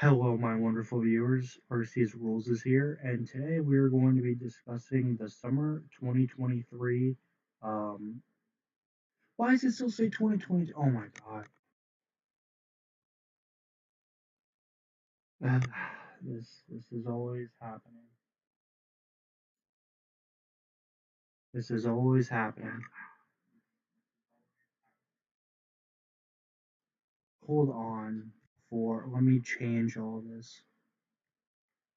Hello, my wonderful viewers. Arceus Rules is here, and today we are going to be discussing the summer 2023. Um, why does it still say 2020? Oh my god. This is always happening. This is always happening. Hold on let me change all this.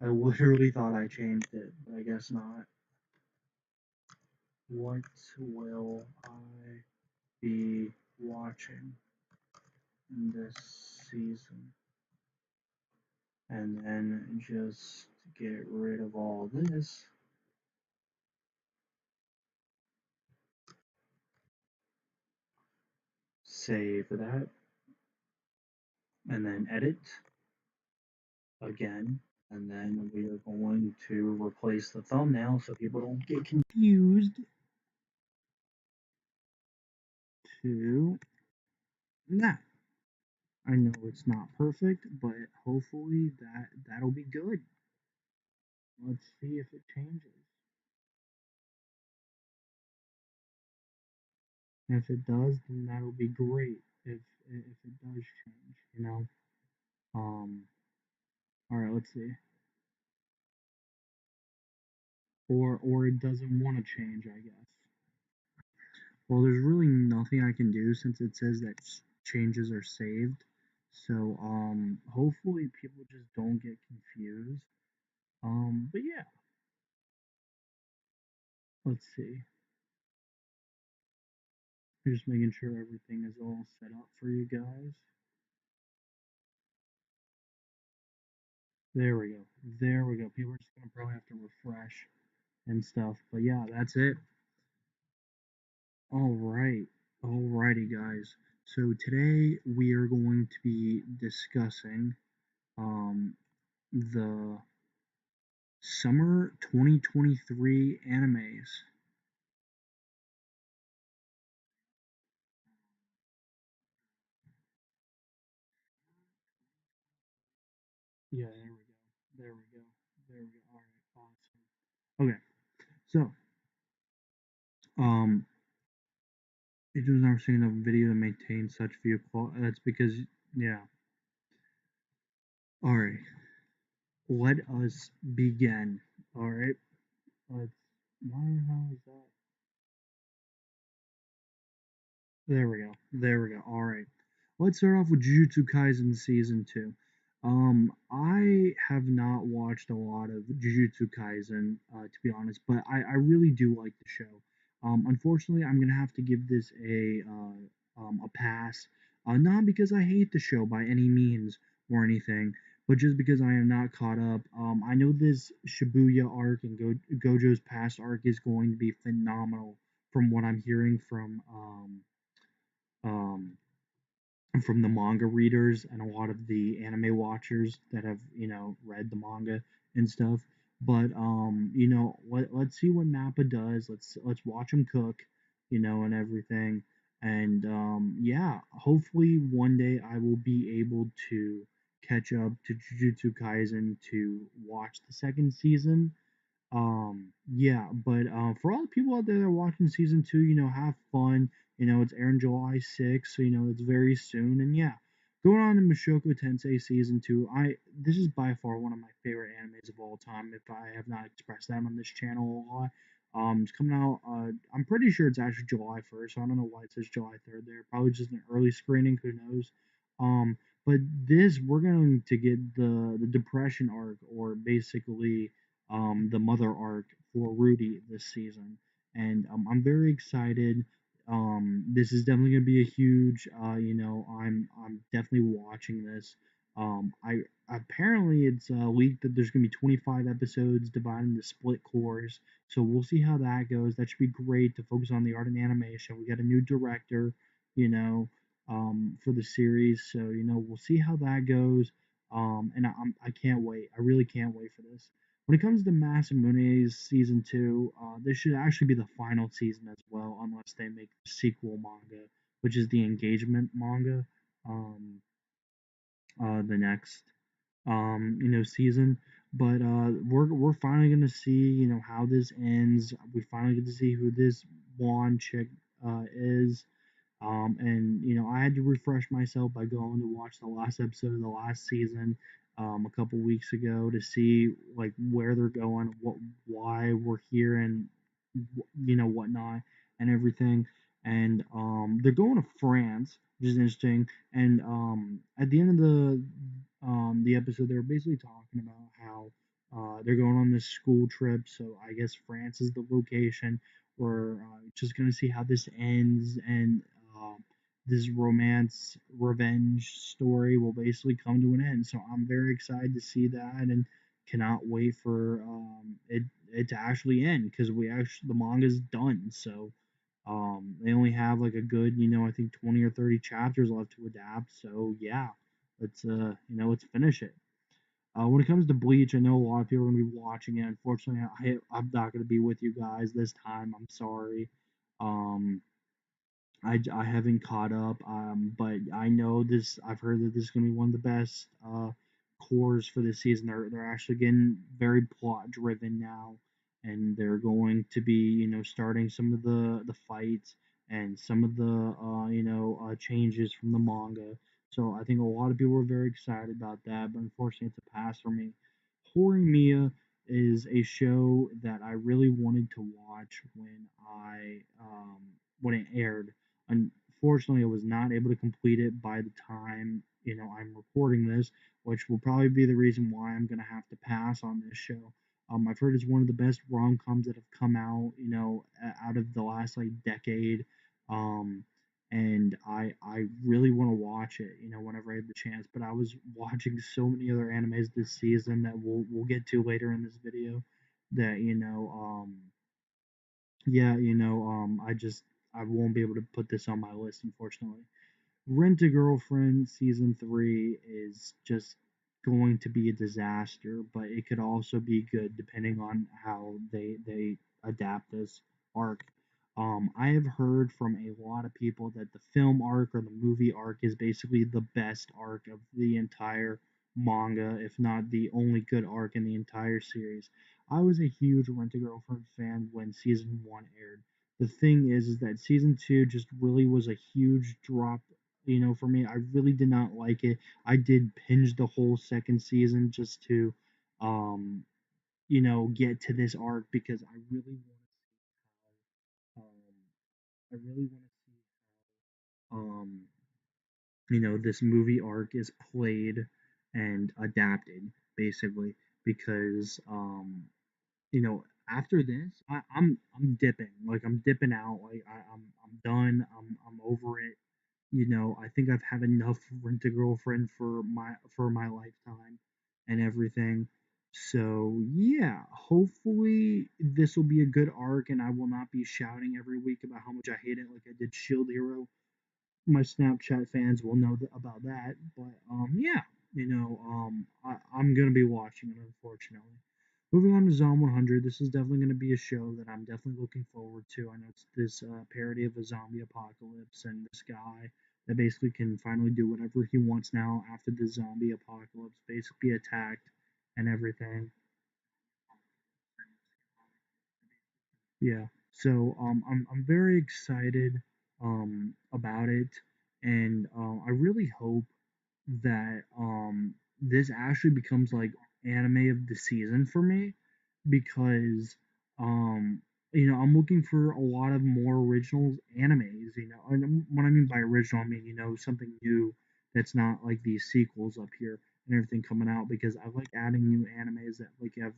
I literally thought I changed it, but I guess not. What will I be watching this season? And then just get rid of all this, save that, and then edit again. And then we are going to replace the thumbnail so people don't get confused to that. I know it's not perfect, but hopefully that'll be good. Let's see if it changes. If it does, then that'll be great. If it does change, you know. All right, let's see. Or it doesn't want to change, I guess. Well, there's really nothing I can do since it says that changes are saved. So, hopefully people just don't get confused. But yeah, let's see. Just making sure everything is all set up for you guys. There we go. There we go. People are just gonna probably have to refresh and stuff. But yeah, that's it. All right. Alrighty, guys. So today we are going to be discussing um the Summer 2023 animes. Yeah, there we go. There we go. There we go. All right, awesome. Okay, so um, it was never seen a video to maintain such view quality. That's because yeah. All right, let us begin. All right, let's. Why the hell is that? There we go. There we go. All right. Let's start off with Jujutsu Kaisen season 2. I have not watched a lot of Jujutsu Kaisen, to be honest, but I really do like the show. Unfortunately, I'm gonna have to give this a pass. Not because I hate the show by any means or anything, but just because I am not caught up. I know this Shibuya arc and Gojo's past arc is going to be phenomenal from what I'm hearing um, from the manga readers and a lot of the anime watchers that have read the manga and stuff. But let's see what Nappa does. Let's watch him cook, and everything. And yeah, hopefully one day I will be able to catch up to Jujutsu Kaisen to watch the second season. Yeah, but for all the people out there that are watching season 2, have fun. It's airing July 6th, so it's very soon. And yeah, going on to Mushoku Tensei season 2. This is by far one of my favorite animes of all time. If I have not expressed that on this channel a lot, it's coming out. I'm pretty sure it's actually July 1st. So I don't know why it says July 3rd there. Probably just an early screening. Who knows? But this we're going to get the depression arc, or basically the mother arc for Rudy this season, and I'm very excited. This is definitely gonna be a huge. I'm definitely watching this. I apparently it's leaked that there's gonna be 25 episodes divided into split cores, so we'll see how that goes. That should be great to focus on the art and animation. We got a new director, you know, for the series, so we'll see how that goes. And I can't wait. I really can't wait for this. When it comes to Masamune's season 2, this should actually be the final season as well, unless they make the sequel manga, which is the engagement manga, um, the next. season. But we're finally gonna see, how this ends. We finally get to see who this blonde chick is. And I had to refresh myself by going to watch the last episode of the last season a couple weeks ago to see like where they're going, why we're here, and whatnot and everything. And they're going to France, which is interesting. And at the end of the episode, they were basically talking about how they're going on this school trip. So I guess France is the location. We're just gonna see how this ends, and this romance revenge story will basically come to an end. So I'm very excited to see that, and cannot wait for it to actually end, because the manga's done. So they only have like a good, I think 20 or 30 chapters left to adapt. So yeah, let's finish it. When it comes to Bleach, I know a lot of people are gonna be watching it. Unfortunately, I'm not gonna be with you guys this time. I'm sorry. Um, I haven't caught up, but I know this. I've heard that this is going to be one of the best cores for this season. They're actually getting very plot driven now, and they're going to be starting some of the fights and some of the changes from the manga. So I think a lot of people are very excited about that. But unfortunately, it's a pass for me. Horimiya is a show that I really wanted to watch when it aired. Unfortunately, I was not able to complete it by the time I'm recording this, which will probably be the reason why I'm gonna have to pass on this show. I've heard it's one of the best rom coms that have come out, out of the last like decade. Um, and I really want to watch it, whenever I have the chance. But I was watching so many other animes this season that we'll get to later in this video. That yeah, I won't be able to put this on my list, unfortunately. Rent a Girlfriend season 3 is just going to be a disaster, but it could also be good depending on how they adapt this arc. I have heard from a lot of people that the film arc or the movie arc is basically the best arc of the entire manga, if not the only good arc in the entire series. I was a huge Rent a Girlfriend fan when season 1 aired. The thing is that season 2 just really was a huge drop, for me. I really did not like it. I did binge the whole second season just to, um, get to this arc, because I really want to see how, this movie arc is played and adapted, basically, because, after this, I'm dipping. Like I'm dipping out. Like I'm done. I'm over it. I think I've had enough Rent a Girlfriend for my lifetime and everything. So yeah, hopefully this will be a good arc, and I will not be shouting every week about how much I hate it like I did Shield Hero. My Snapchat fans will know about that. But yeah, I'm gonna be watching it, unfortunately. Moving on to Zom 100, this is definitely going to be a show that I'm definitely looking forward to. I know it's this parody of a zombie apocalypse, and this guy that basically can finally do whatever he wants now after the zombie apocalypse basically attacked and everything. Yeah, so I'm very excited about it, and I really hope that this actually becomes like anime of the season for me, because um I'm looking for a lot of more original animes, and what I mean by original, I mean something new that's not like these sequels up here and everything coming out, because I like adding new animes that like have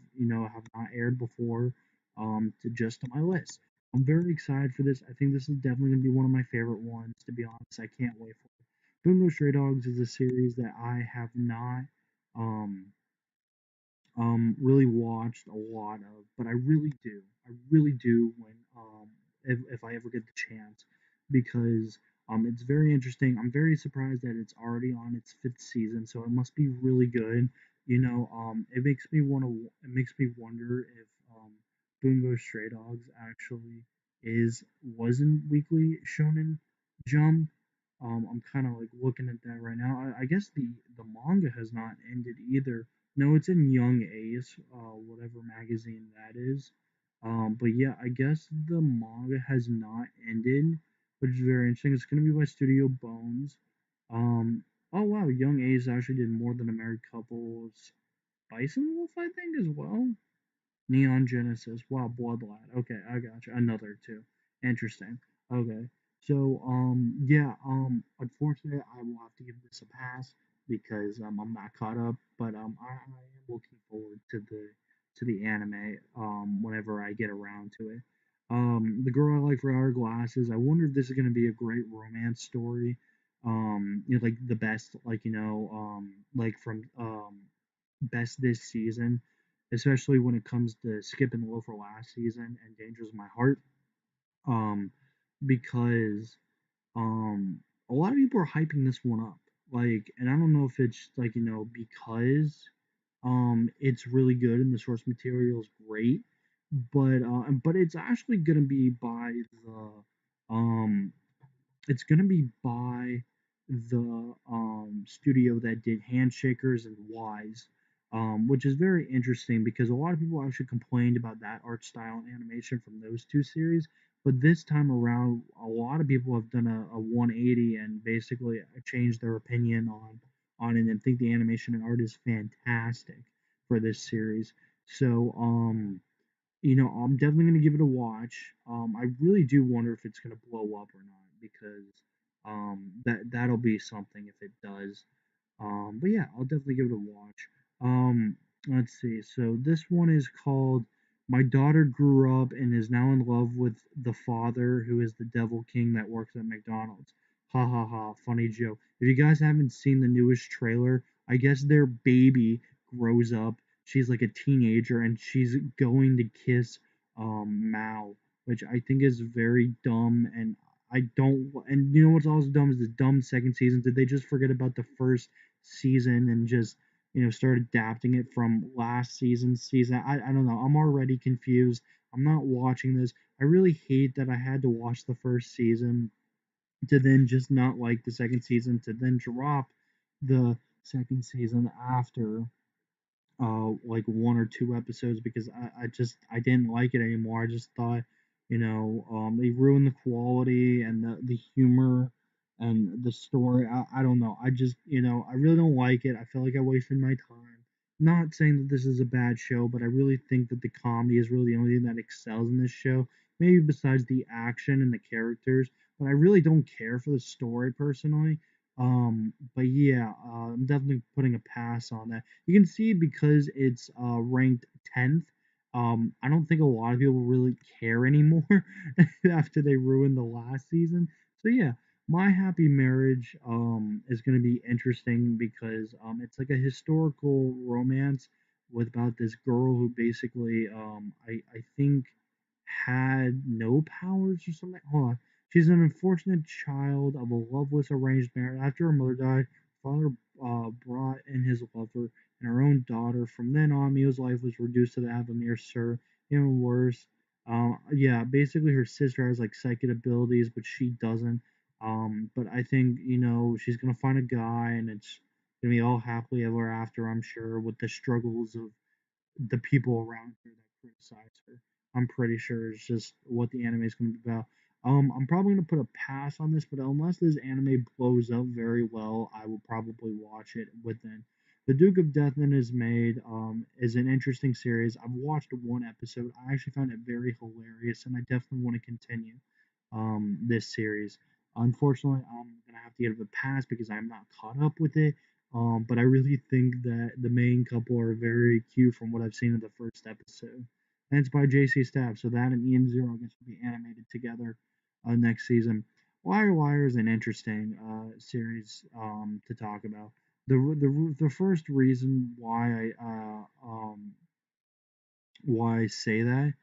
not aired before to my list. I'm very excited for this. I think this is definitely gonna be one of my favorite ones, to be honest. I can't wait for it. Bungo Stray Dogs is a series that I have not um, really watched a lot of, but I really do. I really do when if I ever get the chance, because it's very interesting. I'm very surprised that it's already on its fifth season, so it must be really good. It makes me it makes me wonder if Bungo Stray Dogs actually is was in Weekly Shonen Jump, I'm kind of like looking at that right now. I guess the manga has not ended either. No, it's in Young Ace, whatever magazine that is. But yeah, I guess the manga has not ended, which is very interesting. It's gonna be by Studio Bones. Um, oh wow, Young Ace actually did more than a married couple. Bison Wolf, I think, as well. Neon Genesis. Wow, Bloodlad. Okay, I got you. Another two. Interesting. Okay. So, yeah, unfortunately, I will have to give this a pass because I'm not caught up. But I am looking forward to the anime whenever I get around to it. The girl I like for hourglasses. I wonder if this is gonna be a great romance story. Like the best, like like from best this season, especially when it comes to Skip and Low for last season and Danger's My Heart. Um, because a lot of people are hyping this one up. Like, and I don't know if it's like, because it's really good and the source material is great, but it's actually gonna be by the um it's gonna be by the studio that did Handshakers and Wise, which is very interesting because a lot of people actually complained about that art style and animation from those two series. But this time around, a lot of people have done a 180 and basically changed their opinion on it and think the animation and art is fantastic for this series. So, I'm definitely gonna give it a watch. I really do wonder if it's gonna blow up or not because that'll be something if it does. But yeah, I'll definitely give it a watch. Let's see. So this one is called "My Daughter Grew Up and Is Now in Love with the Father, Who is the Devil King that Works at McDonald's." Ha ha ha! Funny joke. If you guys haven't seen the newest trailer, I guess their baby grows up. She's like a teenager and she's going to kiss Mao, which I think is very dumb. And I don't. And you know what's also dumb is the dumb second season. Did they just forget about the first season and just start adapting it from last season? I don't know. I'm already confused. I'm not watching this. I really hate that I had to watch the first season to then just not like the second season to then drop the second season after like one or two episodes because I didn't like it anymore. I just thought, they ruined the quality and the humor and the story. I don't know. I just I really don't like it. I feel like I wasted my time. Not saying that this is a bad show, but I really think that the comedy is really the only thing that excels in this show. Maybe besides the action and the characters, but I really don't care for the story personally. But yeah, I'm definitely putting a pass on that. You can see because it's ranked 10th. I don't think a lot of people really care anymore after they ruined the last season. So yeah, My Happy Marriage is going to be interesting because it's like a historical romance with about this girl who basically I think had no powers or something. Hold on. She's an unfortunate child of a loveless arranged marriage. After her mother died, father brought in his lover and her own daughter. From then on, Mio's life was reduced to that of a mere serf. Even worse, yeah, basically her sister has like psychic abilities, but she doesn't. But I think she's gonna find a guy, and it's gonna be all happily ever after. I'm sure with the struggles of the people around her that criticize her. I'm pretty sure it's just what the anime is going to be about. I'm probably going to put a pass on this, but unless this anime blows up very well, I will probably watch it within. The Duke of Deathman is made is an interesting series. I've watched one episode. I actually found it very hilarious, and I definitely want to continue this series. Unfortunately, I'm gonna have to give it a pass because I'm not caught up with it. But I really think that the main couple are very cute from what I've seen in the first episode. And it's by JC Staff, so that and Ian Zero gets to be animated together next season. Wire is an interesting series to talk about. The first reason why I say that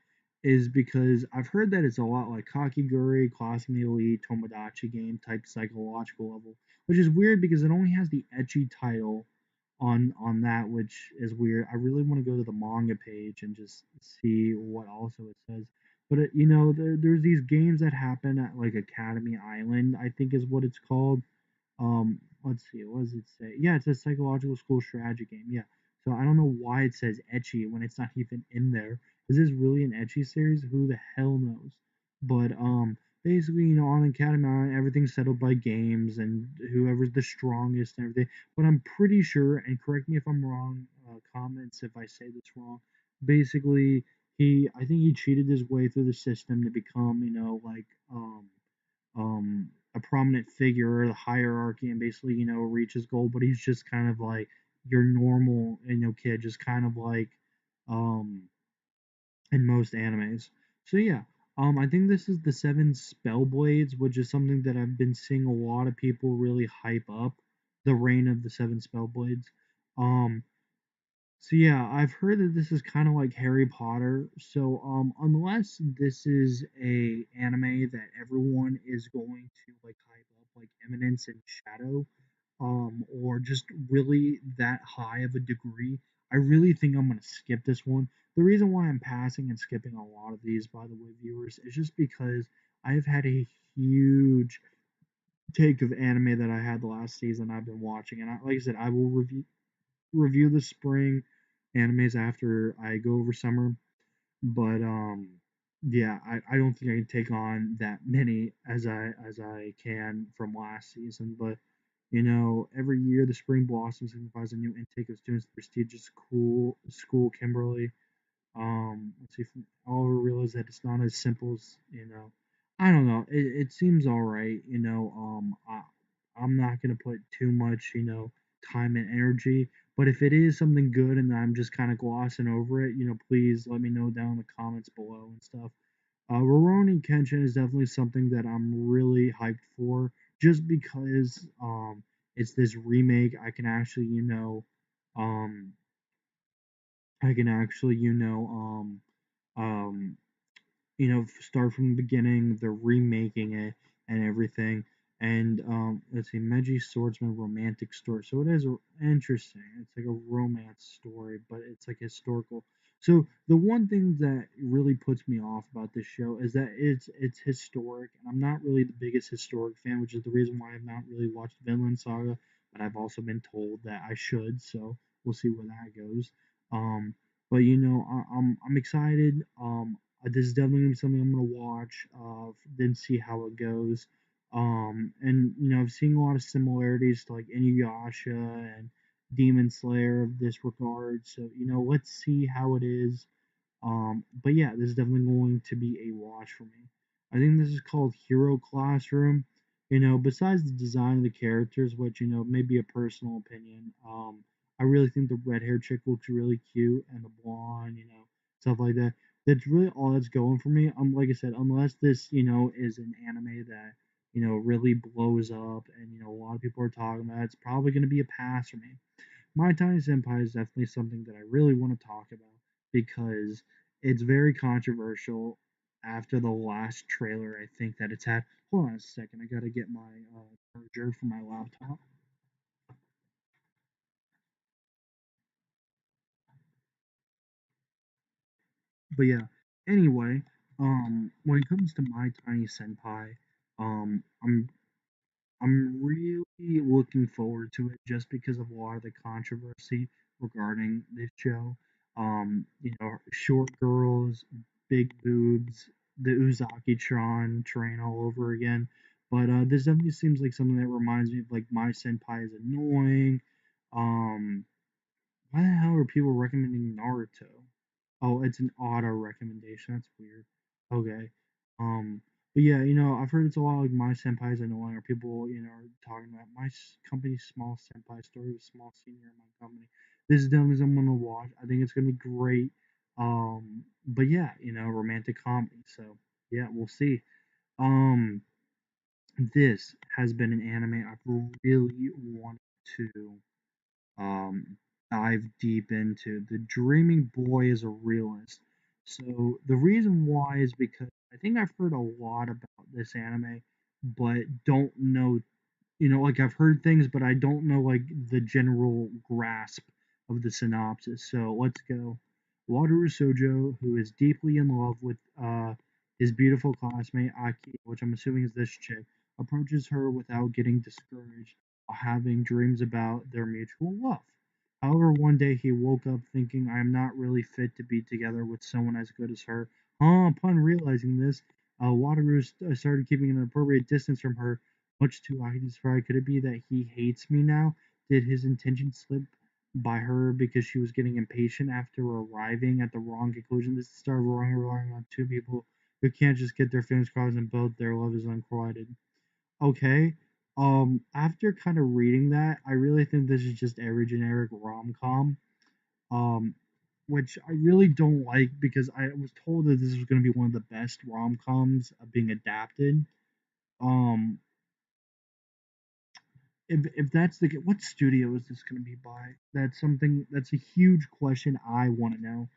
is because I've heard that it's a lot like Kakiguri, Class of the Elite, Tomodachi game type psychological level, which is weird because it only has the etchy title on that, which is weird. I really want to go to the manga page and just see what also it says. But there's these games that happen at like Academy Island, I think is what it's called. Let's see, what does it say? Yeah, it says psychological school strategy game. Yeah. So I don't know why it says etchy when it's not even in there. Is this really an etchy series? Who the hell knows? But basically, on Academy Island, everything's settled by games and whoever's the strongest and everything. But I'm pretty sure, and correct me if I'm wrong, comments if I say this wrong. Basically, I think he cheated his way through the system to become, like a prominent figure of the hierarchy and basically, reach his goal, but he's just kind of like your normal, kid, just kind of like um in most animes. So yeah, I think this is the seven spell blades, which is something that I've been seeing a lot of people really hype up, the reign of the seven spell blades. Um, so yeah, I've heard that this is kind of like Harry Potter. So unless this is a anime that everyone is going to like hype up, like Eminence and Shadow, or just really that high of a degree, I really think I'm gonna skip this one. The reason why I'm passing and skipping a lot of these, by the way, viewers, is just because I've had a huge take of anime that I had the last season I've been watching, and like I said, I will review the spring animes after I go over summer. But yeah, I don't think I can take on that many as I can from last season. But every year the spring blossom signifies a new intake of students at the prestigious school Kimberly. Let's see, from Oliver realized that it's not as simple as I don't know. It seems all right. I'm not gonna put too much time and energy. But if it is something good and I'm just kind of glossing over it, please let me know down in the comments below and stuff. Rurouni Kenshin is definitely something that I'm really hyped for, just because it's this remake. Um, I can actually um, start from the beginning. They're remaking it and everything. And let's see, Meiji Swordsman romantic story. So it is interesting. It's like a romance story, but it's like historical. So the one thing that really puts me off about this show is that it's historic, and I'm not really the biggest historic fan, which is the reason why I've not really watched Vinland Saga. But I've also been told that I should, so we'll see where that goes. Um, but I'm excited. This is definitely gonna be something I'm gonna watch. Then see how it goes. And I've seen a lot of similarities to like Inuyasha and Demon Slayer of this regard. So let's see how it is. But yeah, this is definitely going to be a watch for me. I think this is called Hero Classroom. Besides the design of the characters, which may be a personal opinion, I really think the red haired chick looks really cute and the blonde, stuff like that. That's really all that's going for me. Like I said, unless this, is an anime that, really blows up and a lot of people are talking about, it's probably gonna be a pass for me. My Tiny Senpai is definitely something that I really want to talk about because it's very controversial after the last trailer I think that it's had. Hold on a second, I gotta get my charger for my laptop. But yeah, anyway, when it comes to My Tiny Senpai, I'm really looking forward to it just because of a lot of the controversy regarding this show. Short girls, big boobs, the Uzaki-chan train all over again. But this definitely seems like something that reminds me of like My Senpai is Annoying. Um, why the hell are people recommending Naruto? Oh, it's an auto recommendation. That's weird. Okay. Um, but yeah, I've heard it's a lot like My Senpai's Annoying, or people, are talking about my company's small senpai story with small senior in my company. This is definitely something I'm gonna watch. I think it's gonna be great. But yeah, romantic comedy. So yeah, we'll see. Um, this has been an anime I've really wanted to um, dive deep into. The Dreaming Boy is a realist. So the reason why is because I think I've heard a lot about this anime, but don't know, like I've heard things, but I don't know like the general grasp of the synopsis. So let's go. Wataru Sojo, who is deeply in love with His beautiful classmate, Aki, which I'm assuming is this chick, approaches her without getting discouraged while having dreams about their mutual love. However, one day he woke up thinking, I am not really fit to be together with someone as good as her. Upon realizing this, Wataru started keeping an appropriate distance from her, much to Aki's pride. Could it be that he hates me now? Did his intention slip by her because she was getting impatient after arriving at the wrong conclusion? This started relying on two people who can't just get their feelings crossed and both their love is unquieted. Okay. After kind of reading that, I really think this is just every generic rom com. Um, which I really don't like because I was told that this was going to be one of the best rom coms being adapted. Um, if that's what studio is this going to be by? That's a huge question I want to know.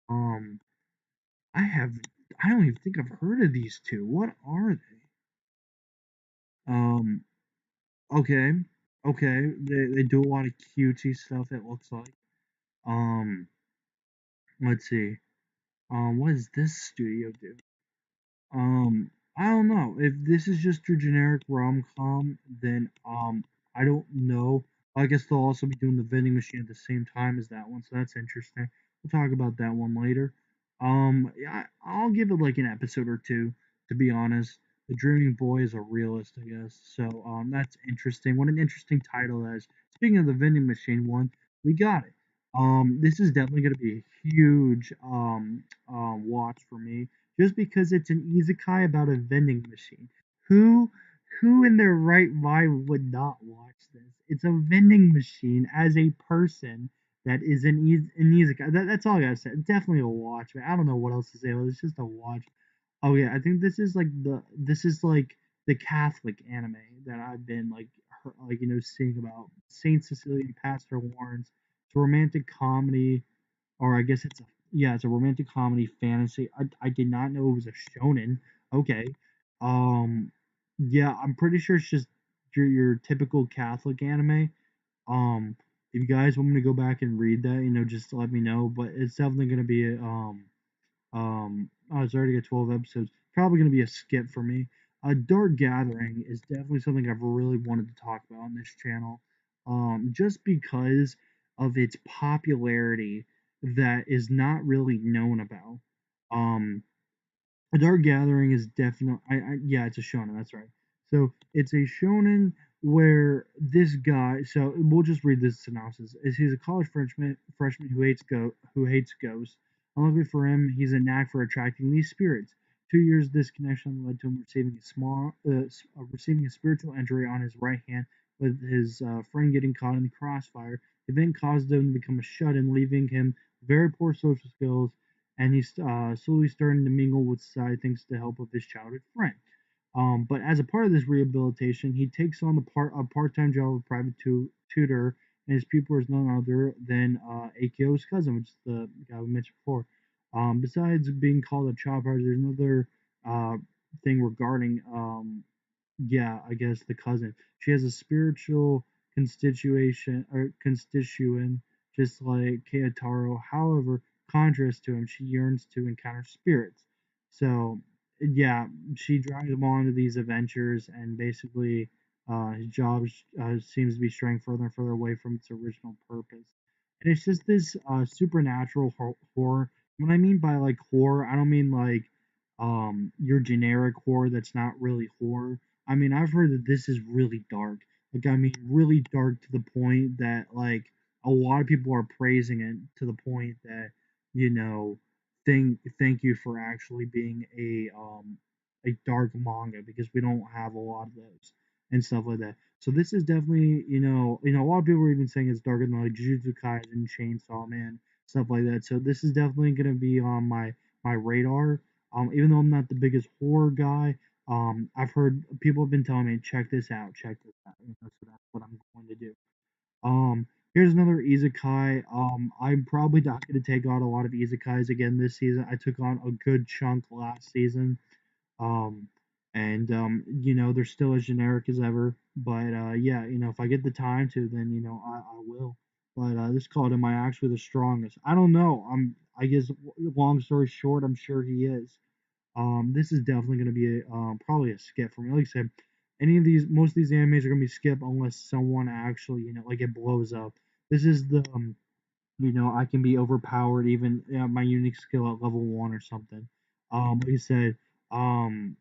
Um, I have I don't even think I've heard of these two. What are they? Um, okay, okay. They do a lot of cutesy stuff. It looks like. Um, let's see. What does this studio do? Um, I don't know. If this is just your generic rom-com, then I don't know. I guess they'll also be doing the vending machine at the same time as that one, so that's interesting. We'll talk about that one later. Yeah, I'll give it like an episode or two, to be honest. The Dreaming Boy is a realist, I guess. So that's interesting. What an interesting title that is. Speaking of the vending machine one, we got it. This is definitely gonna be a huge watch for me just because it's an isekai about a vending machine. Who who in their right mind would not watch this? It's a vending machine as a person that is an isekai. That's all I gotta say. Definitely a watch, man. I don't know what else to say. But it's just a watch. Oh yeah, I think this is like the Catholic anime that I've been like seeing about Saint Cecilia and Pastor Lawrence. It's a romantic comedy, or I guess it's a romantic comedy fantasy. I did not know it was a shonen. Okay. Um yeah, I'm pretty sure it's just your typical Catholic anime. If you guys want me to go back and read that, just let me know. But it's definitely gonna be it's already got 12 episodes. Probably gonna be a skip for me. Dark Gathering is definitely something I've really wanted to talk about on this channel. Just because of its popularity that is not really known about. Um, a Dark Gathering is definitely, yeah, it's a shonen. That's right. So it's a shonen where this guy. So we'll just read this synopsis. Is he's a college freshman who hates ghosts. Unluckily for him, he's a knack for attracting these spirits. 2 years, this connection led to him receiving a spiritual injury on his right hand, with his friend getting caught in the crossfire. The event caused him to become a shut-in, leaving him very poor social skills, and he's slowly starting to mingle with society thanks to the help of his childhood friend. But as a part of this rehabilitation, he takes on a part-time job of private tutor, and his pupil is none other than Akio's cousin, which is the guy we mentioned before. Besides being called a child prodigy, there's another thing regarding yeah, I guess the cousin. She has a spiritual constituent, just like Keitaro. However, contrast to him, she yearns to encounter spirits. So, yeah, she drags him on to these adventures, and basically, his job seems to be straying further and further away from its original purpose. And it's just this supernatural horror. What I mean by like horror, I don't mean like your generic horror that's not really horror. I mean, I've heard that this is really dark. Like, I mean, really dark to the point that, like, a lot of people are praising it to the point that, you know, thank you for actually being a dark manga because we don't have a lot of those and stuff like that. So this is definitely, a lot of people are even saying it's darker than like Jujutsu Kaisen, Chainsaw Man, stuff like that. So this is definitely gonna be on my radar. Even though I'm not the biggest horror guy, I've heard people have been telling me, check this out, check this out. So that's what I'm going to do. Here's another isekai. I'm probably not going to take on a lot of isekais again this season. I took on a good chunk last season. Um, and they're still as generic as ever. But yeah, if I get the time to, then I will. But this called, am I actually the strongest? I don't know. I guess long story short, I'm sure he is. This is definitely gonna be probably a skip for me. Like I said, most of these animes are gonna be skip unless someone actually, like it blows up. This is the I can be overpowered even my unique skill at level one or something. Like you said, um,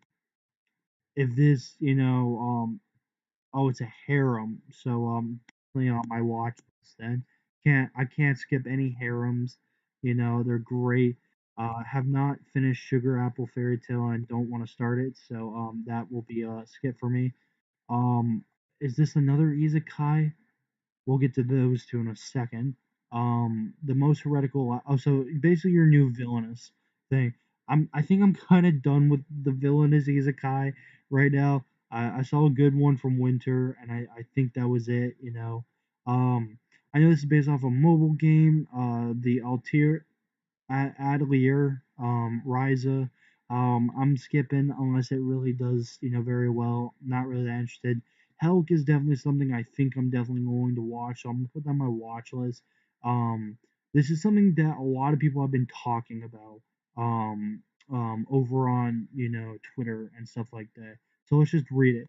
if this, oh, it's a harem, so definitely on my watch list. Then I can't skip any harems. They're great. Have not finished Sugar Apple Fairy Tale and don't want to start it, so that will be a skip for me. Um, is this another isekai? We'll get to those two in a second. The most heretical. Oh, so basically your new villainous thing. I think I'm kind of done with the villainous isekai right now. I saw a good one from Winter, and I think that was it. I know this is based off a mobile game. The Altair Adelier, Ryza. I'm skipping unless it really does, very well. Not really that interested. Helk is definitely something I think I'm definitely going to watch. So I'm gonna put that on my watch list. Um, this is something that a lot of people have been talking about over on Twitter and stuff like that. So let's just read it.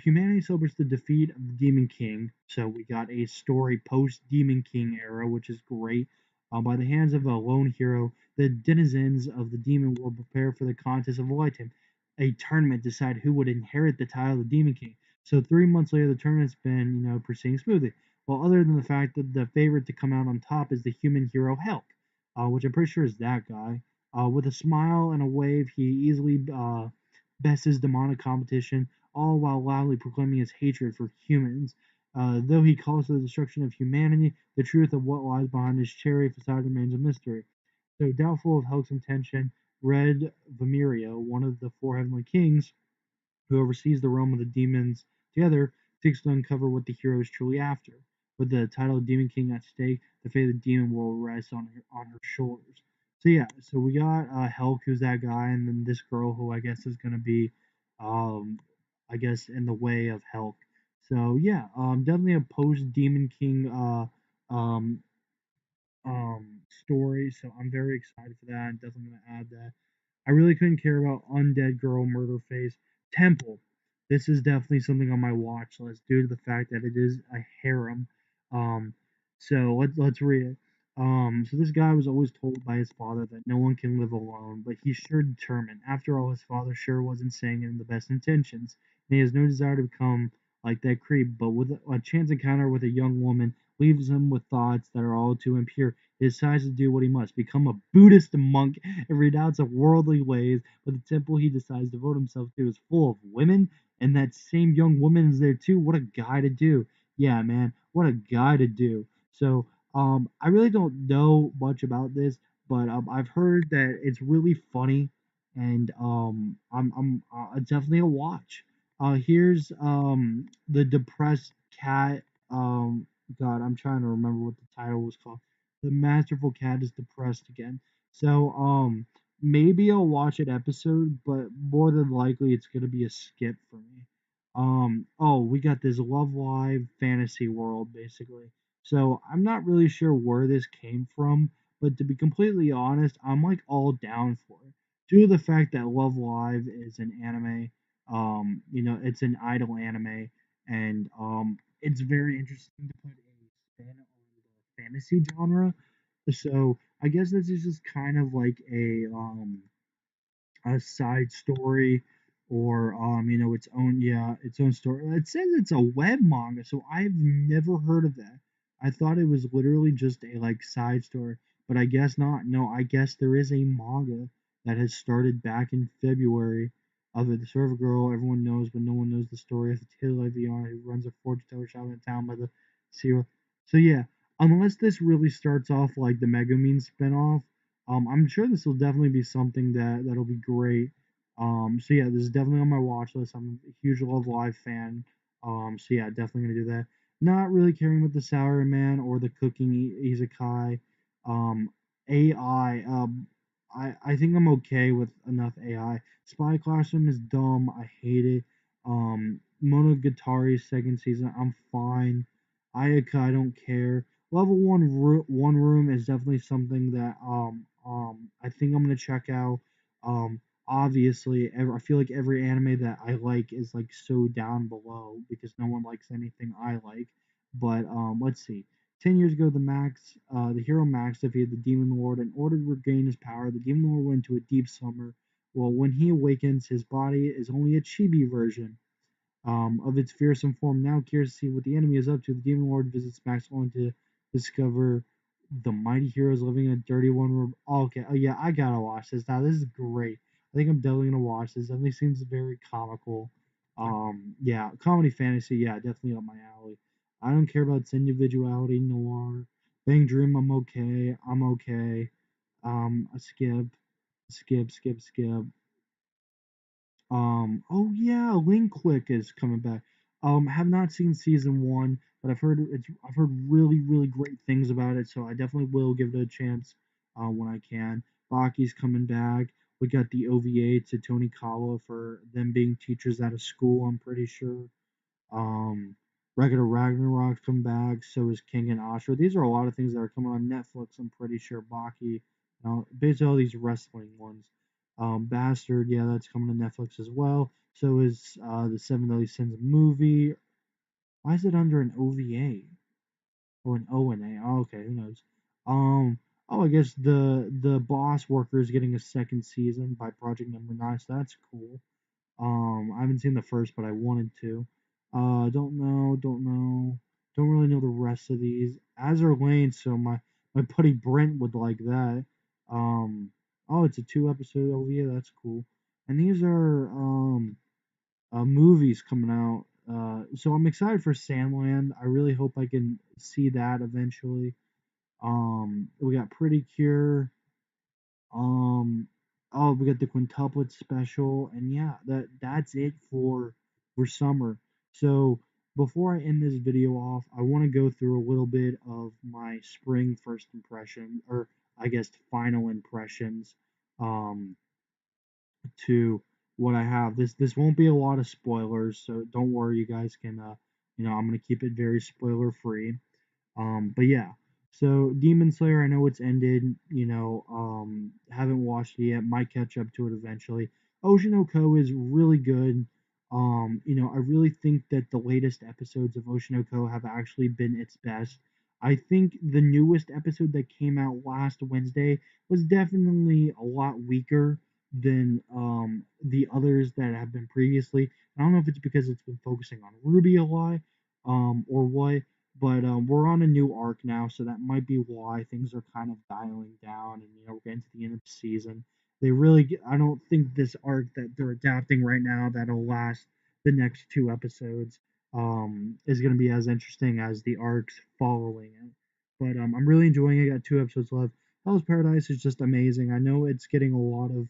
Humanity celebrates the defeat of the Demon King. So we got a story post Demon King era, which is great. By the hands of a lone hero, the denizens of the demon world prepare for the contest of a lifetime. A tournament to decide who would inherit the title of Demon King. So 3 months later, the tournament's been, proceeding smoothly. Well, other than the fact that the favorite to come out on top is the human hero Helk, which I'm pretty sure is that guy. With a smile and a wave, he easily bests his demonic competition, all while loudly proclaiming his hatred for humans. Though he calls for the destruction of humanity, the truth of what lies behind his cherry facade remains a mystery. So, doubtful of Helg's intention, Red Vamirio, one of the four heavenly kings, who oversees the realm of the demons together, seeks to uncover what the hero is truly after. With the title of Demon King at stake, the fate of the demon world rests on her shoulders. So yeah, so we got Helk, who's that guy, and then this girl who I guess is gonna be, um, I guess in the way of Helk. So yeah, definitely a post Demon King um story. So I'm very excited for that. I'm definitely gonna add that. I really couldn't care about Undead Girl Murder Face. Temple. This is definitely something on my watch list due to the fact that it is a harem. Um, so let's read it. So this guy was always told by his father that no one can live alone, but he's sure determined. After all, his father sure wasn't saying it in the best intentions, and he has no desire to become like that creep. But with a chance encounter with a young woman leaves him with thoughts that are all too impure. He decides to do what he must, become a Buddhist monk and renounce of worldly ways, but the temple he decides to devote himself to is full of women, and that same young woman is there too. What a guy to do. Yeah, man, what a guy to do. So, I really don't know much about this, but I've heard that it's really funny, and I'm definitely a watch. Here's the depressed cat. God, I'm trying to remember what the title was called. The masterful cat is depressed again. So maybe I'll watch an episode, but more than likely it's gonna be a skip for me. Oh, we got this Love Live fantasy world basically. So I'm not really sure where this came from, but to be completely honest, I'm like all down for it. Due to the fact that Love Live is an anime, it's an idol anime, and it's very interesting to put a spin on the fantasy genre. So I guess this is just kind of like a side story or its own story. It says it's a web manga, so I've never heard of that. I thought it was literally just a like side story, but I guess not. No, I guess there is a manga that has started back in February of it. The server girl everyone knows, but no one knows the story of the tale of Leon who runs a fortune teller shop in a town by the sea. So yeah, unless this really starts off like the Megumin spinoff, I'm sure this will definitely be something that'll be great. So yeah, this is definitely on my watch list. I'm a huge Love Live fan. So yeah, definitely gonna do that. Not really caring about the Sour Man or the cooking Izakai. Um, AI. I think I'm okay with enough AI. Spy Classroom is dumb. I hate it. Monogatari second season. I'm fine. Ayaka, I don't care. Level one room is definitely something that I think I'm gonna check out. obviously, I feel like every anime that I like is like so down below because no one likes anything I like. But let's see. 10 years ago, the hero Max defeated the Demon Lord in order to regain his power. The Demon Lord went into a deep slumber. Well, when he awakens, his body is only a chibi version of its fearsome form. Now curious to see what the enemy is up to, the Demon Lord visits Max only to discover the mighty heroes living in a dirty one room. Oh, okay, oh yeah, I gotta watch this now. This is great. I think I'm definitely gonna watch this. Definitely seems very comical. Yeah, comedy fantasy, yeah, definitely up my alley. I don't care about its individuality, noir. Bang Dream, I'm okay. I'm okay. I skip. Oh yeah, Link Quick is coming back. Have not seen season one, but I've heard really great things about it, so I definitely will give it a chance when I can. Baki's coming back. We got the OVA to Tony Kawa for them being teachers at a school, I'm pretty sure. Um, Regular Ragnarok's come back. So is King and Ashura. These are a lot of things that are coming on Netflix. I'm pretty sure Baki, basically all these wrestling ones. Bastard, yeah, that's coming to Netflix as well. So is the Seven Deadly Sins movie. Why is it under an OVA or an ONA? Oh, okay, who knows? Um, oh, I guess the Boss Worker is getting a second season by Project Number Nine. So that's cool. I haven't seen the first, but I wanted to. Don't really know the rest of these. Azure Lane, so my buddy Brent would like that. Um, oh, it's a 2 episode OVA. That's cool. And these are movies coming out. So I'm excited for Sandland. I really hope I can see that eventually. We got Pretty Cure. Um, oh, we got the quintuplet special, and yeah, that's it for summer. So before I end this video off, I want to go through a little bit of my spring first impression, or I guess final impressions, um, to what I have. This won't be a lot of spoilers, so don't worry, you guys can I'm gonna keep it very spoiler free. But yeah, so Demon Slayer, I know it's ended. Haven't watched it yet. Might catch up to it eventually. Ocean Oko is really good. I really think that the latest episodes of Ocean Oko have actually been its best. I think the newest episode that came out last Wednesday was definitely a lot weaker than the others that have been previously. I don't know if it's because it's been focusing on Ruby a lot, or what, but we're on a new arc now, so that might be why things are kind of dialing down, and we're getting to the end of the season. I don't think this arc that they're adapting right now that'll last the next 2 episodes is going to be as interesting as the arcs following it. But I'm really enjoying it. Got 2 episodes left. Hell's Paradise is just amazing. I know it's getting a lot of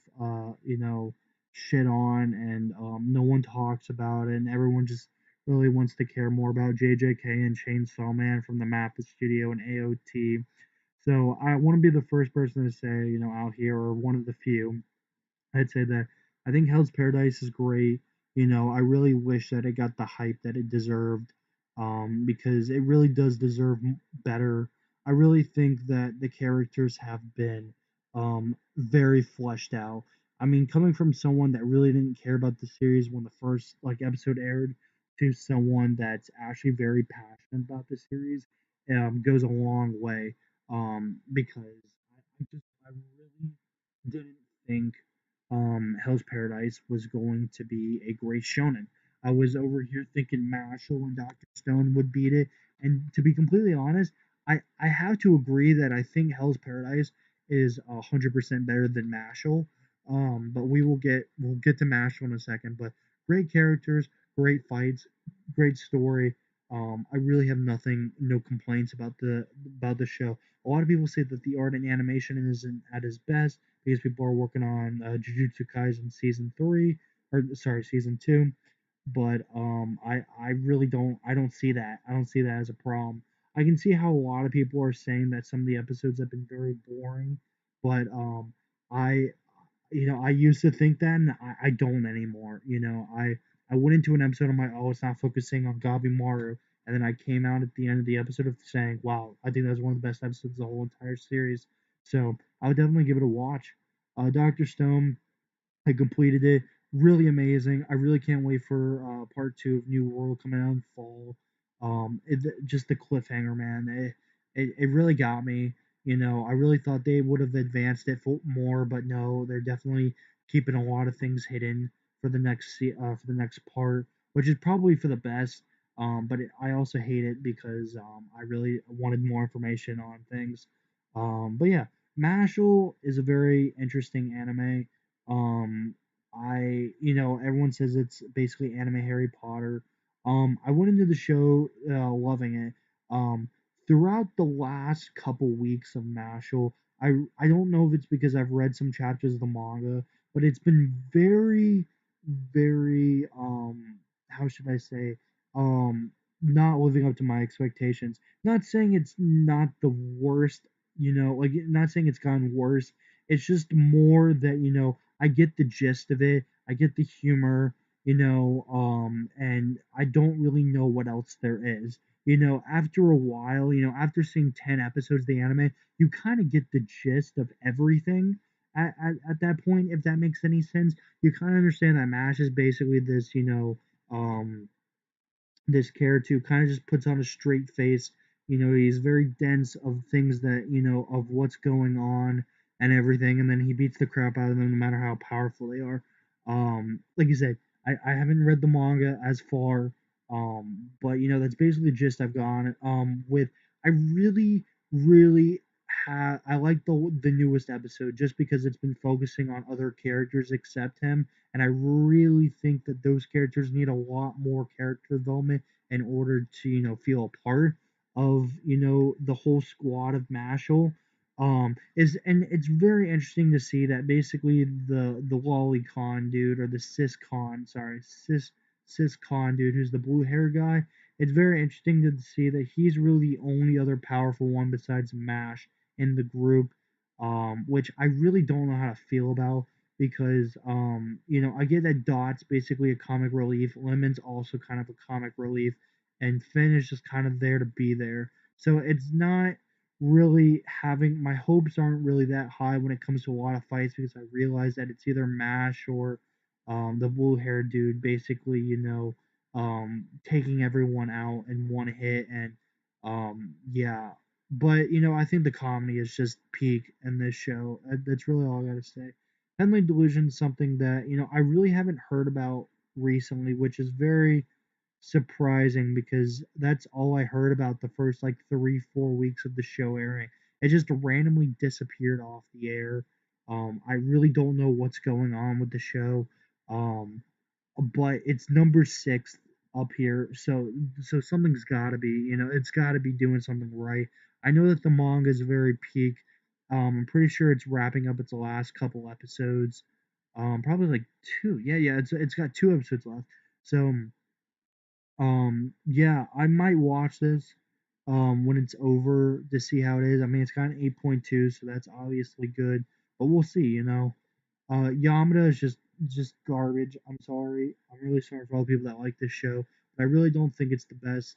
shit on, and no one talks about it, and everyone just really wants to care more about JJK and Chainsaw Man from the Mappa Studio and AOT. So I want to be the first person to say, out here, or one of the few, I'd say that I think Hell's Paradise is great. I really wish that it got the hype that it deserved, because it really does deserve better. I really think that the characters have been very fleshed out. I mean, coming from someone that really didn't care about the series when the first episode aired to someone that's actually very passionate about the series, goes a long way. Because I really didn't think Hell's Paradise was going to be a great shonen. I was over here thinking Mashal and Dr. Stone would beat it, and to be completely honest, I have to agree that I think Hell's Paradise is 100% better than Mashal. But we'll get to Mashal in a second. But great characters, great fights, great story. I really have no complaints about the show. A lot of people say that the art and animation isn't at its best because people are working on Jujutsu Kaisen season 2. But I really don't see that. I don't see that as a problem. I can see how a lot of people are saying that some of the episodes have been very boring, but I I used to think that, and I don't anymore. I went into an episode, I'm like, oh, it's not focusing on Gabimaru, and then I came out at the end of the episode of saying, wow, I think that's one of the best episodes of the whole entire series. So I would definitely give it a watch. Doctor Stone, I completed it. Really amazing. I really can't wait for part two of New World coming out in fall. Just the cliffhanger, man. It really got me. You know, I really thought they would have advanced it more, but no, they're definitely keeping a lot of things hidden for for the next part, which is probably for the best. I also hate it because I really wanted more information on things. But yeah, Mashal is a very interesting anime. Everyone says it's basically anime Harry Potter. I went into the show loving it. Throughout the last couple weeks of Mashal, I don't know if it's because I've read some chapters of the manga, but it's been very, very how should I say not living up to my expectations. Not saying it's not the worst, like not saying it's gotten worse. It's just more that, I get the gist of it. I get the humor, and I don't really know what else there is. After a while, after seeing 10 episodes of the anime, you kind of get the gist of everything at that point, if that makes any sense. You kind of understand that MASH is basically this, this character who kind of just puts on a straight face. He's very dense of things that, of what's going on and everything, and then he beats the crap out of them no matter how powerful they are. Like you said, I haven't read the manga as far, but that's basically the gist I've gone. With I really, really I like the newest episode just because it's been focusing on other characters except him, and I really think that those characters need a lot more character development in order to feel a part of the whole squad of Mashal. Is and it's very interesting to see that basically the Lolly Con dude, or the Cis Con dude, who's the blue hair guy. It's very interesting to see that he's really the only other powerful one besides Mash in the group, which I really don't know how to feel about because I get that Dot's basically a comic relief, Lemon's also kind of a comic relief, and Finn is just kind of there to be there. So it's not really having my hopes aren't really that high when it comes to a lot of fights because I realize that it's either Mash or the blue haired dude basically, taking everyone out in one hit. And yeah, but I think the comedy is just peak in this show. That's really all I gotta say. Heavenly Delusion is something that I really haven't heard about recently, which is very surprising because that's all I heard about the first like 3-4 weeks of the show airing. It just randomly disappeared off the air. I really don't know what's going on with the show. Um, but it's number 6 up here, so something's got to be, it's got to be doing something right. I know that the manga is very peak. I'm pretty sure it's wrapping up its last couple episodes. Probably like two. Yeah, it's got 2 episodes left. So yeah, I might watch this when it's over to see how it is. I mean, it's got an 8.2, so that's obviously good, but we'll see. Yamada is just garbage. I'm sorry. I'm really sorry for all the people that like this show, but I really don't think it's the best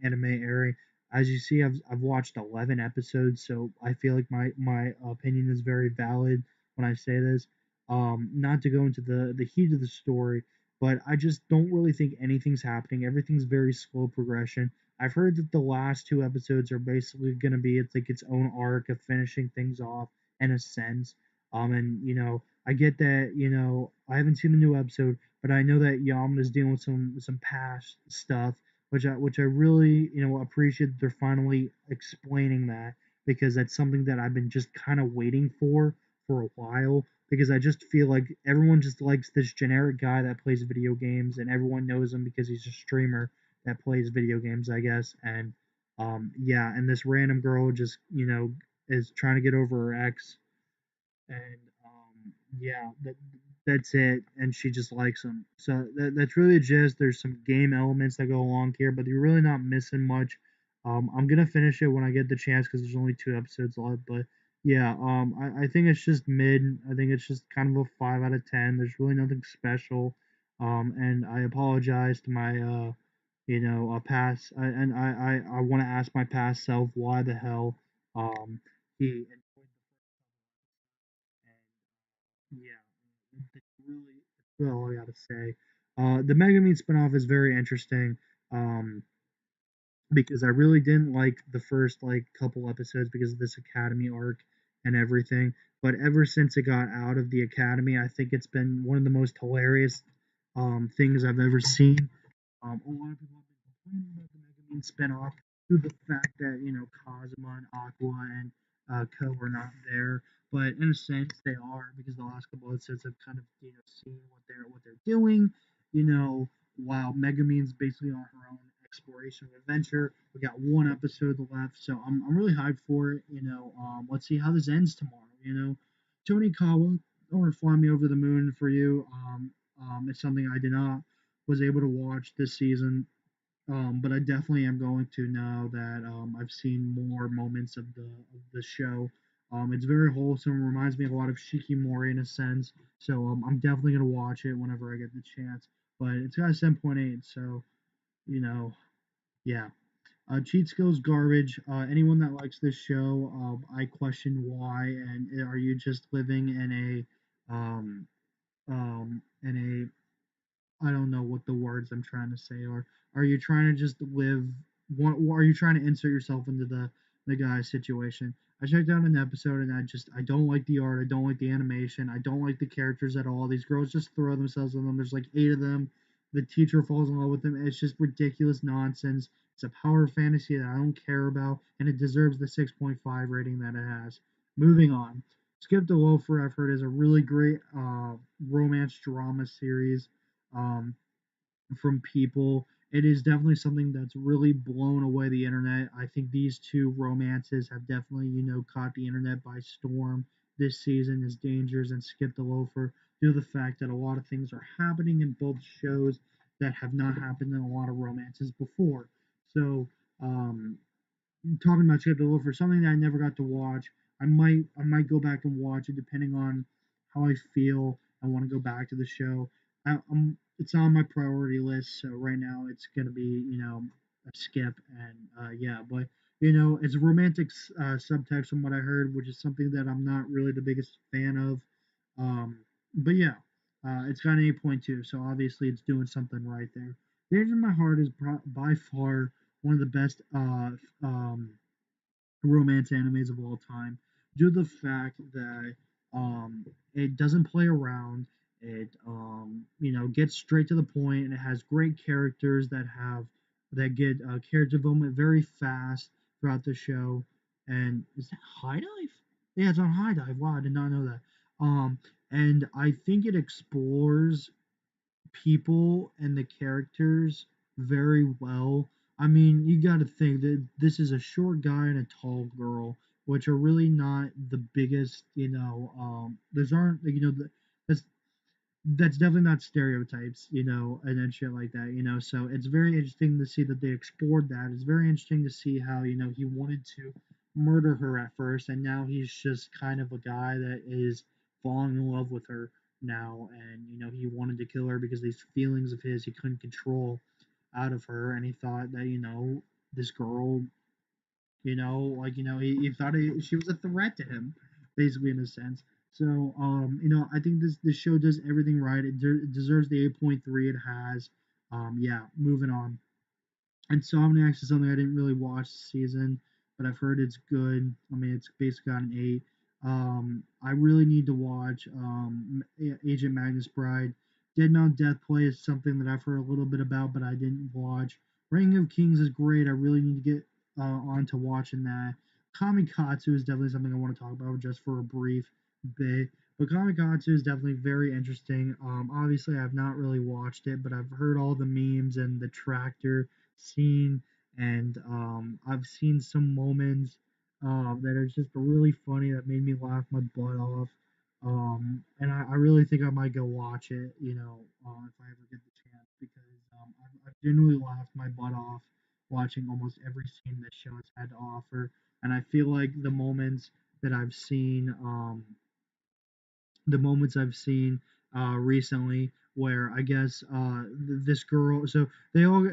anime airing. As you see, I've watched 11 episodes, so I feel like my opinion is very valid when I say this. Not to go into the heat of the story, but I just don't really think anything's happening. Everything's very slow progression. I've heard that the last 2 episodes are basically going to be it's like its own arc of finishing things off in a sense. And I get that, I haven't seen the new episode, but I know that Yamada's dealing with some past stuff, which I really, appreciate that they're finally explaining that because that's something that I've been just kind of waiting for a while because I just feel like everyone just likes this generic guy that plays video games and everyone knows him because he's a streamer that plays video games, I guess. And yeah, and this random girl just, is trying to get over her ex and yeah, that's it. And she just likes him. So that's really the gist. There's some game elements that go along here, but you're really not missing much. I'm gonna finish it when I get the chance because there's only 2 episodes left. But yeah, I think it's just mid. I think it's just kind of a 5 out of 10. There's really nothing special. And I apologize to my past. And I want to ask my past self why the hell he enjoyed the first couple episodes. And yeah, all I gotta say. The Megumin spinoff is very interesting. Um, because I really didn't like the first like couple episodes because of this academy arc and everything. But ever since it got out of the academy, I think it's been one of the most hilarious things I've ever seen. A lot of people have been complaining about the Megumin spinoff due to the fact that Kazuma and Aqua and Ko are not there, but in a sense they are because the last couple episodes have kind of seen what they're doing. You know, while Megumin's basically on her own exploration of adventure. We got one episode left, so I'm really hyped for it. Let's see how this ends tomorrow. Tony Kawa or Fly Me Over the Moon for you. It's something I did not was able to watch this season. But I definitely am going to now that I've seen more moments of the show. It's very wholesome. Reminds me a lot of Shikimori in a sense. So I'm definitely gonna watch it whenever I get the chance. But it's got a 7.8, so you know, yeah. Cheat skills garbage. Anyone that likes this show, I question why. And are you just living in a I don't know what the words I'm trying to say are. Are you trying to just live? Are you trying to insert yourself into the guy's situation? I checked out an episode and I don't like the art. I don't like the animation. I don't like the characters at all. These girls just throw themselves on them. There's like 8 of them. The teacher falls in love with them. It's just ridiculous nonsense. It's a power fantasy that I don't care about, and it deserves the 6.5 rating that it has. Moving on. Skip the Loafer, I've heard, is a really great romance drama series um, from people. It is definitely something that's really blown away the internet. I think these two romances have definitely, caught the internet by storm this season. Is Dangers and Skip the Loafer due to the fact that a lot of things are happening in both shows that have not happened in a lot of romances before. So, um, talking about Skip the Loafer, something that I never got to watch. I might go back and watch it depending on how I feel. I want to go back to the show. It's on my priority list, so right now it's gonna be a skip and yeah, but it's romantic subtext from what I heard, which is something that I'm not really the biggest fan of. But yeah, it's got an 8.2, so obviously it's doing something right there. Danger in My Heart is by far one of the best romance animes of all time due to the fact that it doesn't play around. It gets straight to the point, and it has great characters that get character development very fast throughout the show. And is that High Dive? Yeah, it's on High Dive. Wow, I did not know that. And I think it explores people and the characters very well. I mean, you got to think that this is a short guy and a tall girl, which are really not the biggest, those aren't, that's definitely not stereotypes, and shit like that, So it's very interesting to see that they explored that. It's very interesting to see how, he wanted to murder her at first, and now he's just kind of a guy that is falling in love with her now, and he wanted to kill her because these feelings of his he couldn't control out of her, and he thought that this girl he thought she was a threat to him, basically in a sense. So, I think this show does everything right. It deserves the 8.3 it has. Yeah, moving on. Insomniacs is something I didn't really watch this season, but I've heard it's good. I mean, it's basically got an 8. I really need to watch Agent Magnus Bride. Dead Mount Death Play is something that I've heard a little bit about, but I didn't watch. Reign of Kings is great. I really need to get on to watching that. Kamikatsu is definitely something I want to talk about just for a brief bit. But Kamikatsu is definitely very interesting. Obviously, I've not really watched it, but I've heard all the memes and the tractor scene, and I've seen some moments that are just really funny that made me laugh my butt off. And I really think I might go watch it, if I ever get the chance, because I've genuinely laughed my butt off watching almost every scene this show has had to offer. And I feel like that I've seen, the moments I've seen recently where I guess this girl, so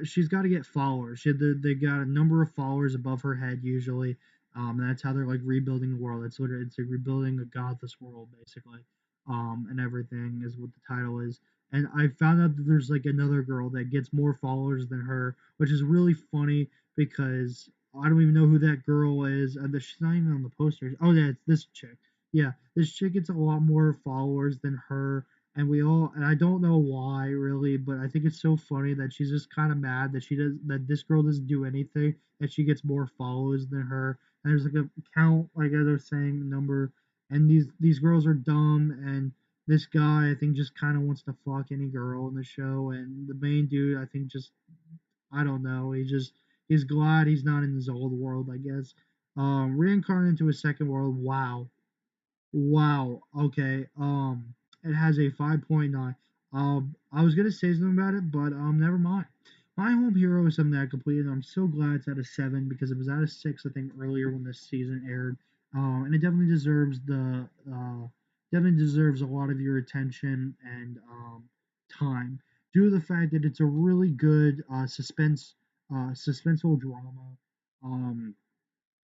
she's got to get followers. They got a number of followers above her head usually. That's how they're like rebuilding the world. It's like rebuilding a godless world basically. And everything is what the title is. and I found out that there's like another girl that gets more followers than her, which is really funny because I don't even know who that girl is. She's not even on the poster. Oh, yeah, it's this chick. Yeah, this chick gets a lot more followers than her, and I don't know why really, but I think it's so funny that she's just kind of mad that this girl doesn't do anything, that she gets more followers than her. And there's like a count, like I was saying, number, and these girls are dumb, and this guy I think just kind of wants to fuck any girl in the show, and the main dude I think just, I don't know, he's glad he's not in his old world, I guess. Reincarnated into a second world. Wow. Wow. Okay. It has a 5.9. I was gonna say something about it, but never mind. My Home Hero is something that I completed. And I'm so glad it's at a 7 because it was at a 6, I think, earlier when this season aired. And it definitely deserves a lot of your attention and time due to the fact that it's a really good suspenseful drama. Um,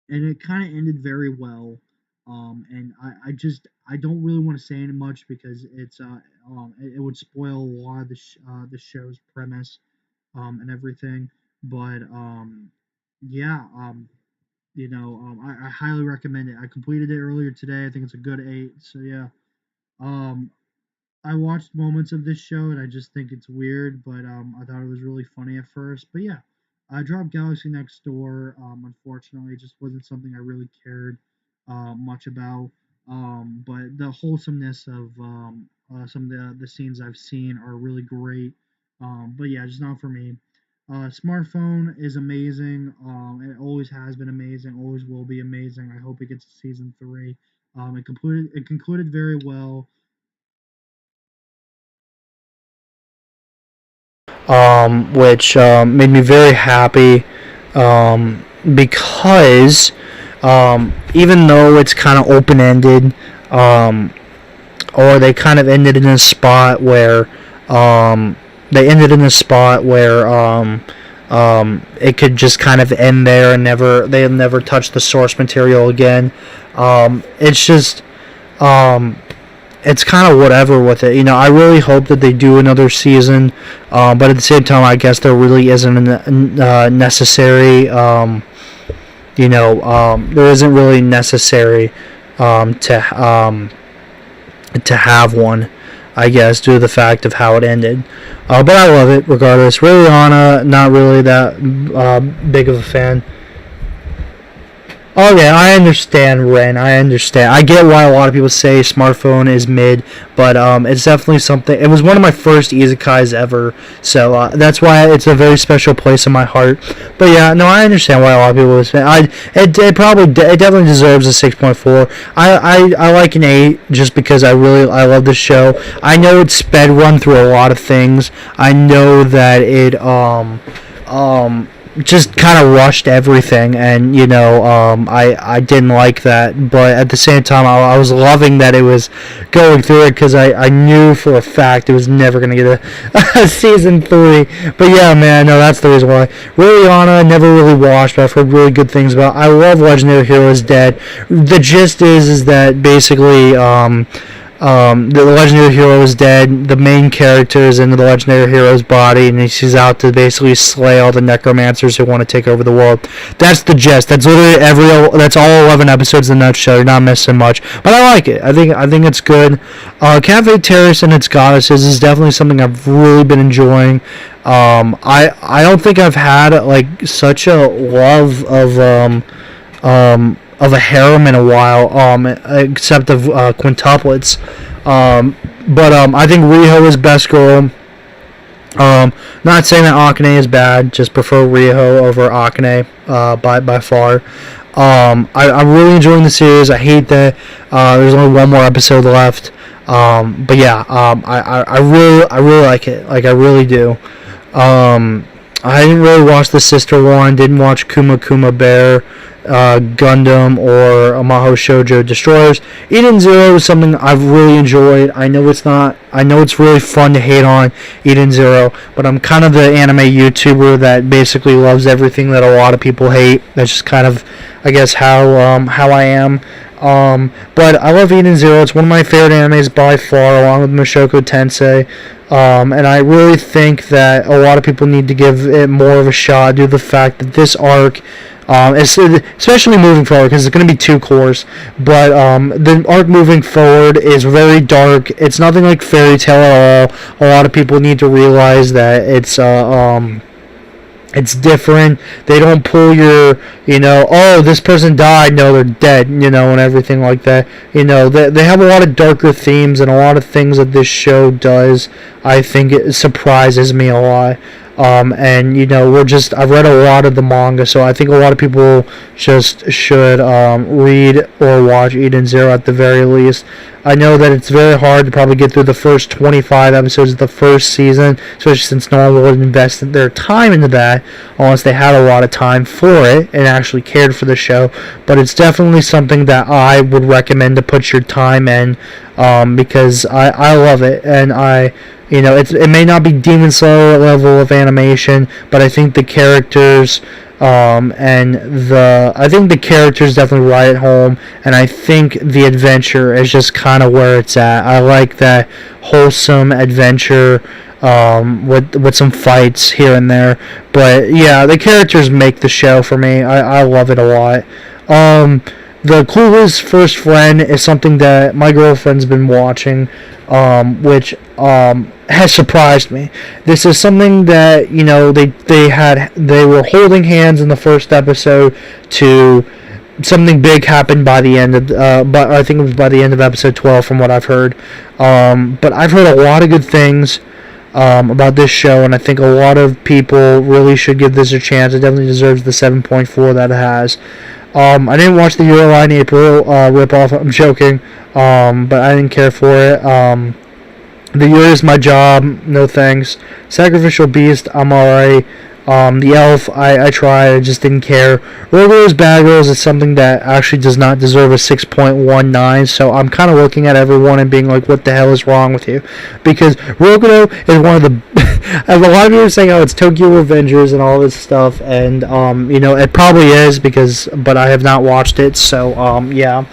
and it kind of ended very well. And I don't really want to say any much because it would spoil a lot of the show's premise and everything. But yeah, I highly recommend it. I completed it earlier today. I think it's a good 8. So yeah. Um, I watched moments of this show and I just think it's weird, but I thought it was really funny at first. But yeah, I dropped Galaxy Next Door. Unfortunately, it just wasn't something I really cared much about. But the wholesomeness of some of the scenes I've seen are really great. But yeah, just not for me. Smartphone is amazing. It always has been amazing. Always will be amazing. I hope it gets to season 3. It concluded very well. Which made me very happy because even though it's kind of open ended, um, or they kind of ended in a spot where um, they ended in a spot where it could just kind of end there and never touch the source material again. It's just it's kind of whatever with it. I really hope that they do another season, but at the same time, I guess there really isn't a necessary. There isn't really necessary to have one. I guess due to the fact of how it ended, but I love it regardless. Rihanna, not really that big of a fan. Oh yeah, I understand, Ren. I understand. I get why a lot of people say smartphone is mid, but it's definitely something. It was one of my first isekais ever, so that's why it's a very special place in my heart. But yeah, no, I understand why a lot of people would say. It definitely deserves a 6.4. I like an 8 just because I love the show. I know it's sped run through a lot of things. I know that it just kind of rushed everything, and I didn't like that, but at the same time I was loving that it was going through it because I knew for a fact it was never going to get a season 3. But yeah, man, no, that's the reason why. Rihanna I never really watched, but I've heard really good things about. I love Legendary Heroes Dead. The gist is that basically the legendary hero is dead. The main character is in the legendary hero's body, and he's out to basically slay all the necromancers who want to take over the world. That's the gist. That's literally That's all 11 episodes in the nutshell. You're not missing much, but I like it. I think it's good. Cafe Terrace and its goddesses is definitely something I've really been enjoying. I don't think I've had like such a love of a harem in a while, except of quintuplets. But I think Riho is best girl. Not saying that Akane is bad, just prefer Riho over Akane by far. I'm really enjoying the series. I hate that there's only one more episode left. But yeah, I really like it. Like I really do. I didn't really watch the sister one. Didn't watch Kuma Kuma Bear, Gundam, or Amaho Shoujo Destroyers. Eden Zero is something I've really enjoyed. I know it's really fun to hate on Eden Zero, but I'm kind of the anime YouTuber that basically loves everything that a lot of people hate. That's just kind of, I guess, how I am. But I love Eden Zero. It's one of my favorite animes by far, along with Mushoku Tensei. And I really think that a lot of people need to give it more of a shot due to the fact that this arc, especially moving forward, because it's going to be 2 cores, but the arc moving forward is very dark. It's nothing like Fairy Tail at all. A lot of people need to realize that it's different. They don't pull your, oh, this person died, no, they're dead, and everything like that. They have a lot of darker themes and a lot of things that this show does. I think it surprises me a lot. And I've read a lot of the manga, so I think a lot of people just should read or watch Eden Zero at the very least. I know that it's very hard to probably get through the first 25 episodes of the first season, especially since no one would invest their time into that unless they had a lot of time for it and actually cared for the show. But it's definitely something that I would recommend to put your time in, because I love it, and it may not be Demon Slayer level of animation, but I think the characters I think the characters definitely ride it home, and I think the adventure is just kind of where it's at. I like that wholesome adventure with some fights here and there, but yeah, the characters make the show for me. I love it a lot. The Clueless First Friend is something that my girlfriend's been watching, which has surprised me. This is something that they were holding hands in the first episode to something big happened by the end of but I think it was by the end of episode 12 from what I've heard. But I've heard a lot of good things about this show, and I think a lot of people really should give this a chance. It definitely deserves the 7.4 that it has. I didn't watch the Your Lie in April ripoff. I'm joking, but I didn't care for it. The Year Is My Job, no thanks. Sacrificial Beast, I'm alright. The Elf, I tried, I just didn't care. Real Girls, Bad Girls is something that actually does not deserve a 6.19, so I'm kind of looking at everyone and being like, what the hell is wrong with you? Because Rokudo is one of the... as a lot of people are saying, it's Tokyo Revengers and all this stuff, and, it probably is, but I have not watched it, so, yeah.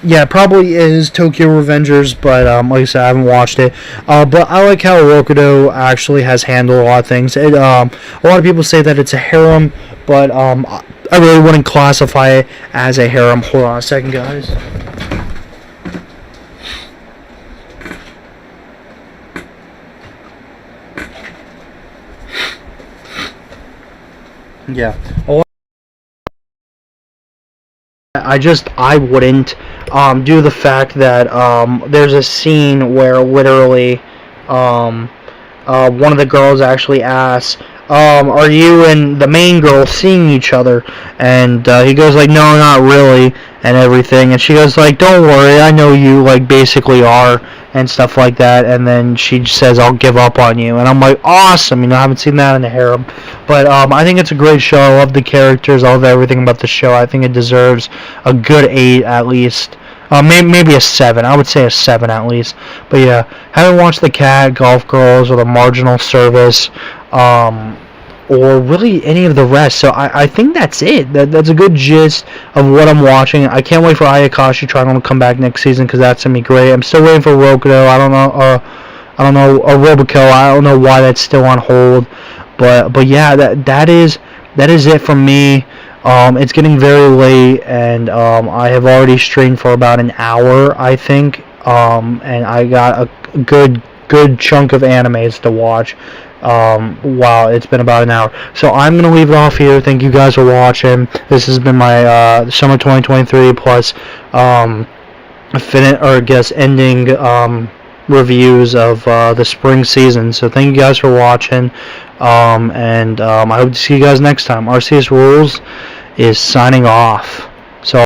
Yeah, it probably is Tokyo Revengers, but like I said, I haven't watched it. But I like how Rokudo actually has handled a lot of things. A lot of people say that it's a harem, but I really wouldn't classify it as a harem. Hold on a second, guys. Yeah. I wouldn't, due to the fact that there's a scene where literally one of the girls actually asks, are you and the main girl seeing each other? And he goes like, no, not really, and everything. And she goes like, don't worry, I know you like basically are, and stuff like that. And then she says, I'll give up on you. And I'm like, awesome, I haven't seen that in a harem. But I think it's a great show. I love the characters. I love everything about the show. I think it deserves a good 8 at least. Maybe a 7. I would say a 7 at least. But yeah, haven't watched The Cat, Golf Girls, or The Marginal Service, or really any of the rest. So I think that's it. That's a good gist of what I'm watching. I can't wait for Ayakashi Triangle to come back next season, because that's going to be great. I'm still waiting for Rokudo. I don't know, or Roboco. I don't know why that's still on hold. But yeah, that is it from me. It's getting very late, and I have already streamed for about an hour, I think, and I got a good chunk of animes to watch. Wow, it's been about an hour. So I'm going to leave it off here. Thank you guys for watching. This has been my summer 2023 plus ending reviews of the spring season. So thank you guys for watching, and I hope to see you guys next time. Arceus Rules is signing off.